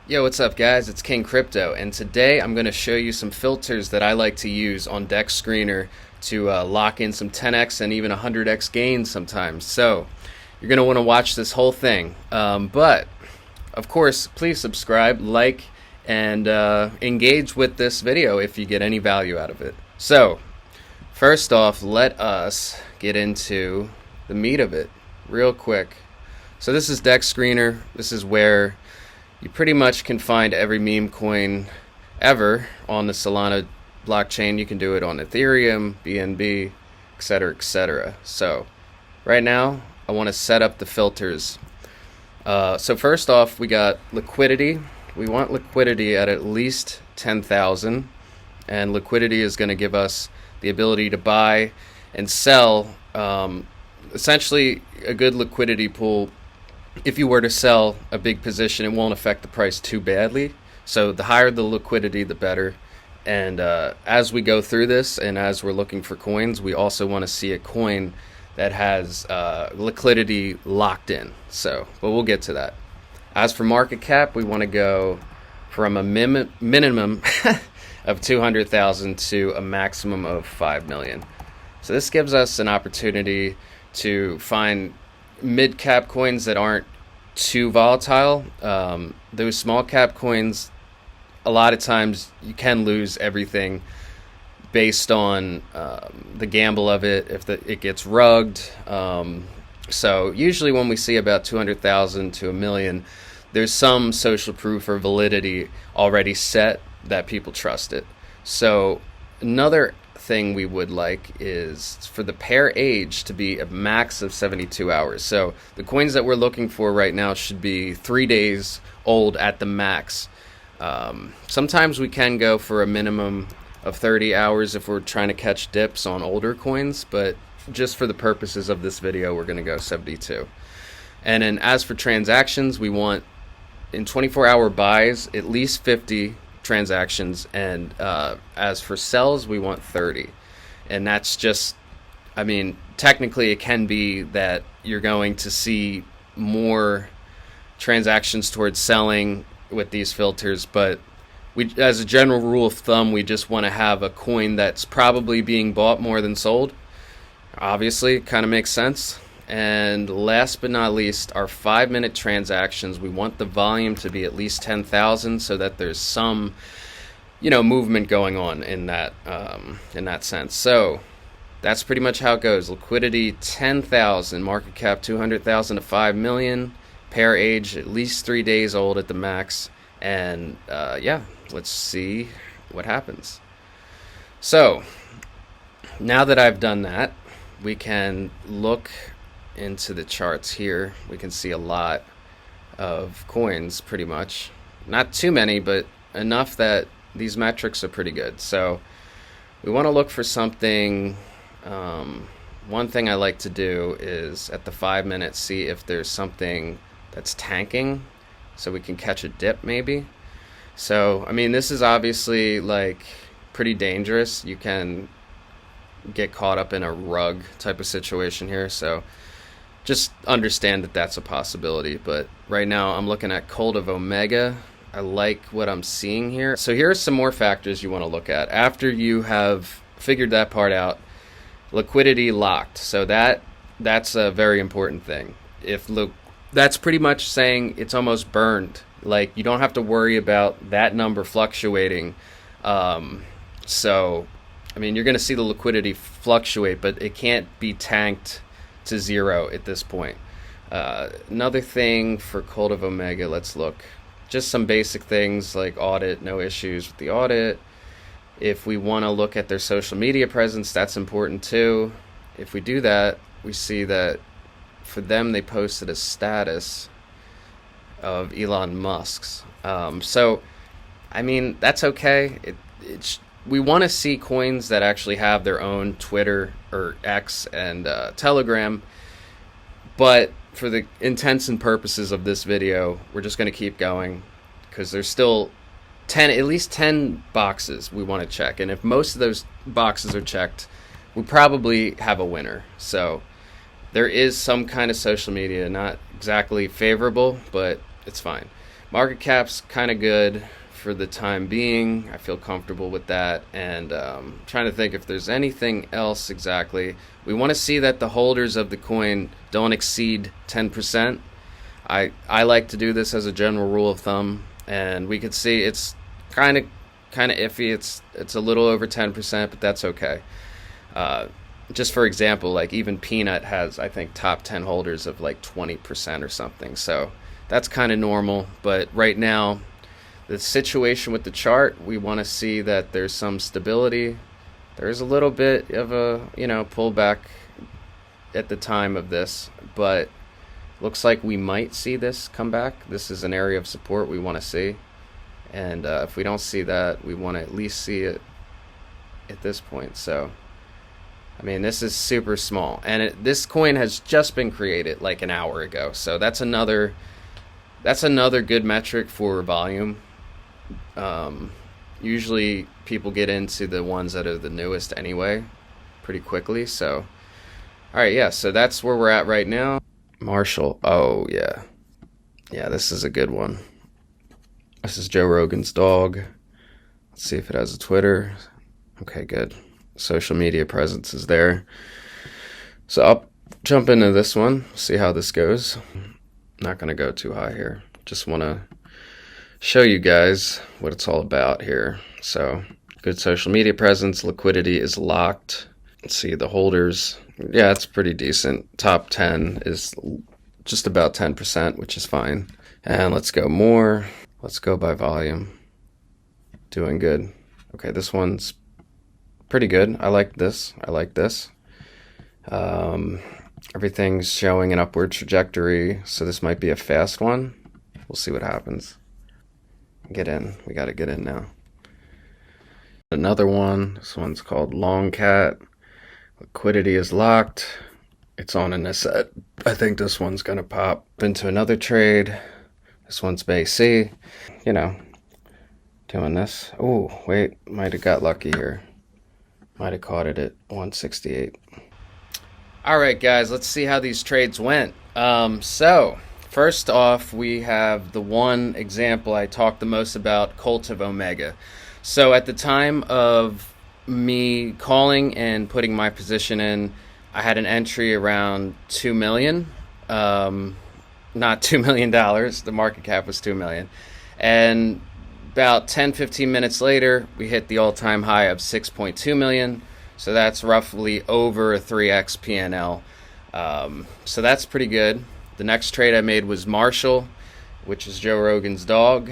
Yo, what's up, guys? It's King Crypto, and today I'm going to show you some filters that I like to use on dexscreener to lock in some 10x and even 100x gains sometimes. So, you're going to want to watch this whole thing. But, of course, please subscribe, like, and engage with this video if you get any value out of it. So, first off, let us get into the meat of it real quick. So this is dexscreener. This is where you pretty much can find every meme coin ever on the Solana blockchain. You can do it on Ethereum, BNB, etc., etc. So right now, I want to set up the filters. So first off, we got liquidity. We want liquidity at least 10,000, and liquidity is going to give us the ability to buy and sell. Essentially, a good liquidity pool. If you were to sell a big position, it won't affect the price too badly. So the higher the liquidity, the better. And as we go through this and as we're looking for coins, we also want to see a coin that has liquidity locked in. So, but we'll get to that. As for market cap, we want to go from a minimum of 200,000 to a maximum of 5 million. So this gives us an opportunity to find mid-cap coins that aren't too volatile. Those small-cap coins, a lot of times you can lose everything based on the gamble of it, if it gets rugged. So usually when we see about 200,000 to a million, there's some social proof or validity already set that people trust it. So another thing we would like is for the pair age to be a max of 72 hours. So the coins that we're looking for right now should be 3 days old at the max. Sometimes we can go for a minimum of 30 hours if we're trying to catch dips on older coins, but just for the purposes of this video, we're going to go 72. And then as for transactions, we want in 24-hour buys at least 50 transactions, and as for sells, we want 30. And that's just, I mean, technically it can be that you're going to see more transactions towards selling with these filters, but we, as a general rule of thumb, we just want to have a coin that's probably being bought more than sold. Obviously, kind of makes sense. And last but not least, our 5-minute transactions, we want the volume to be at least 10,000 so that there's some, movement going on in that sense. So that's pretty much how it goes. Liquidity 10,000, market cap 200,000 to 5 million, pair age at least 3 days old at the max, and let's see what happens. So now that I've done that, we can look into the charts here. We can see a lot of coins, pretty much. Not too many, but enough that these metrics are pretty good. So we want to look for something. One thing I like to do is at the 5 minutes see if there's something that's tanking so we can catch a dip maybe. So I mean, this is obviously like pretty dangerous. You can get caught up in a rug type of situation here, so just understand that that's a possibility. But right now I'm looking at Cult of Omega. I like what I'm seeing here. So here are some more factors you want to look at after you have figured that part out. Liquidity locked. So that's a very important thing. That's pretty much saying it's almost burned. Like, you don't have to worry about that number fluctuating. So I mean, you're going to see the liquidity fluctuate, but it can't be tanked to zero at this point. Another thing for Cult of Omega, let's look. Just some basic things like audit, no issues with the audit. If we want to look at their social media presence, that's important too. If we do that, we see that for them, they posted a status of Elon Musk's. So, I mean, that's okay. We want to see coins that actually have their own Twitter or X and Telegram, but for the intents and purposes of this video, we're just going to keep going because there's still at least 10 boxes we want to check, and if most of those boxes are checked, we probably have a winner. So there is some kind of social media, not exactly favorable, but it's fine. Market cap's kind of good for the time being. I feel comfortable with that, and trying to think if there's anything else exactly. We want to see that the holders of the coin don't exceed 10%. I like to do this as a general rule of thumb, and we could see it's kind of iffy. It's a little over 10%, but that's okay. Just for example, like even Peanut has, I think, top 10 holders of like 20% or something. So that's kind of normal. But right now, the situation with the chart, we want to see that there's some stability. There's a little bit of a, pullback at the time of this, but looks like we might see this come back. This is an area of support we want to see. And if we don't see that, we want to at least see it at this point. So, I mean, this is super small. And this coin has just been created like an hour ago. So that's another good metric for volume. Usually people get into the ones that are the newest anyway pretty quickly. So, all right, yeah, so that's where we're at right now. Marshall. Oh, yeah. Yeah, this is a good one. This is Joe Rogan's dog. Let's see if it has a Twitter. Okay, good. Social media presence is there. So I'll jump into this one, see how this goes. Not going to go too high here. Just want to show you guys what it's all about here. So good social media presence. Liquidity is locked. Let's see the holders. Yeah, it's pretty decent. Top 10 is just about 10%, which is fine. And let's go more. Let's go by volume. Doing good. Okay, this one's pretty good. I like this. Everything's showing an upward trajectory, so this might be a fast one. We'll see what happens. Get in. We got to get in now. Another one. This one's called Long Cat. Liquidity is locked. It's on in this set. I think this one's going to pop into another trade. This one's base, doing this. Oh, wait, might have got lucky here. Might have caught it at 168. All right, guys, let's see how these trades went. So, first off, we have the one example I talked the most about, Cult of Omega. So, at the time of me calling and putting my position in, I had an entry around $2 million. Not $2 million. The market cap was $2 million. And about 10-15 minutes later, we hit the all-time high of 6.2 million. So that's roughly over a 3x PNL. So that's pretty good. The next trade I made was Marshall, which is Joe Rogan's dog.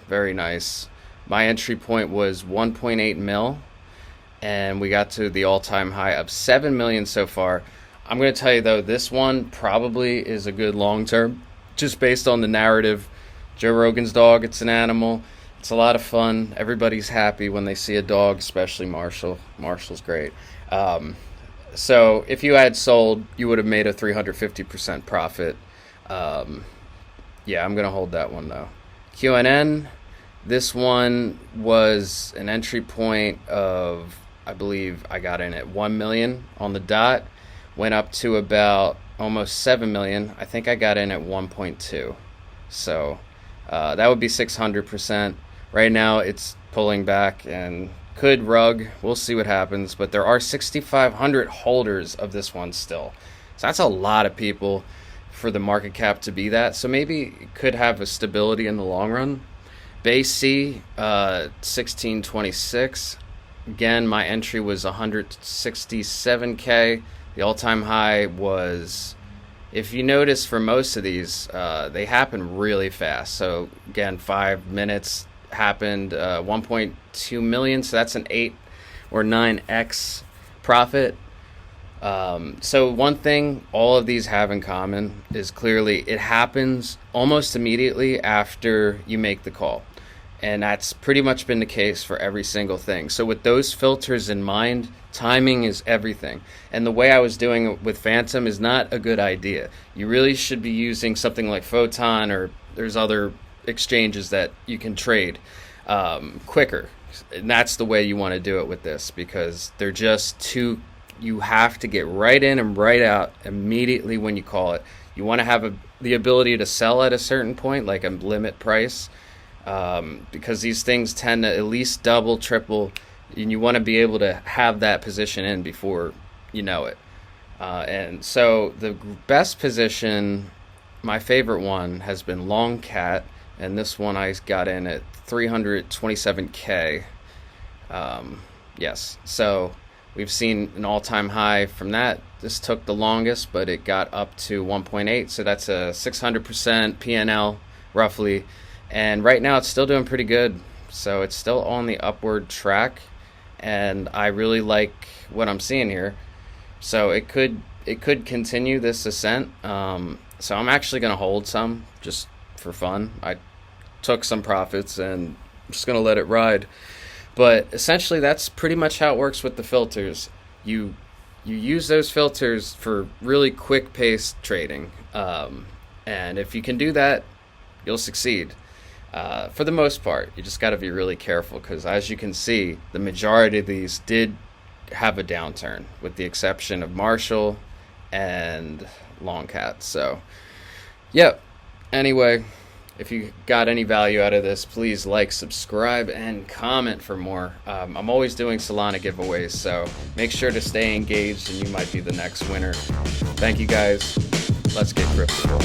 Very nice. My entry point was 1.8 mil, and we got to the all-time high of 7 million so far. I'm going to tell you, though, this one probably is a good long-term, just based on the narrative. Joe Rogan's dog, it's an animal. It's a lot of fun. Everybody's happy when they see a dog, especially Marshall. Marshall's great. So if you had sold, you would have made a 350% profit. Yeah, I'm going to hold that one, though. QNN, this one was an entry point of, I believe I got in at 1 million on the dot. Went up to about almost 7 million. I think I got in at 1.2. So that would be 600%. Right now it's pulling back and could rug. We'll see what happens. But there are 6,500 holders of this one still. So that's a lot of people for the market cap to be that. So maybe it could have a stability in the long run. Base C, 1626. Again, my entry was 167K. The all-time high was, if you notice for most of these, they happen really fast. So again, 5 minutes happened, 1.2 million. So that's an 8 or 9x profit. So one thing all of these have in common is clearly it happens almost immediately after you make the call. And that's pretty much been the case for every single thing. So with those filters in mind, timing is everything. And the way I was doing it with Phantom is not a good idea. You really should be using something like Photon, or there's other exchanges that you can trade quicker. And that's the way you want to do it with this, because they're just you have to get right in and right out immediately when you call it. You want to have the ability to sell at a certain point, like a limit price, because these things tend to at least double, triple, and you want to be able to have that position in before you know it. And so the best position, my favorite one, has been long cat, and this one I got in at 327K. Yes, so we've seen an all-time high from that. This took the longest, but it got up to 1.8, so that's a 600% PNL roughly. And right now it's still doing pretty good, so it's still on the upward track, and I really like what I'm seeing here. So it could continue this ascent. So I'm actually going to hold some just for fun. I took some profits and I'm just going to let it ride. But essentially that's pretty much how it works with the filters. You use those filters for really quick paced trading. And if you can do that, you'll succeed. For the most part, you just got to be really careful, because as you can see, the majority of these did have a downturn, with the exception of Marshall and Long Cat. So, yep. Anyway, if you got any value out of this, please like, subscribe, and comment for more. I'm always doing Solana giveaways, so make sure to stay engaged and you might be the next winner. Thank you guys. Let's get crypto.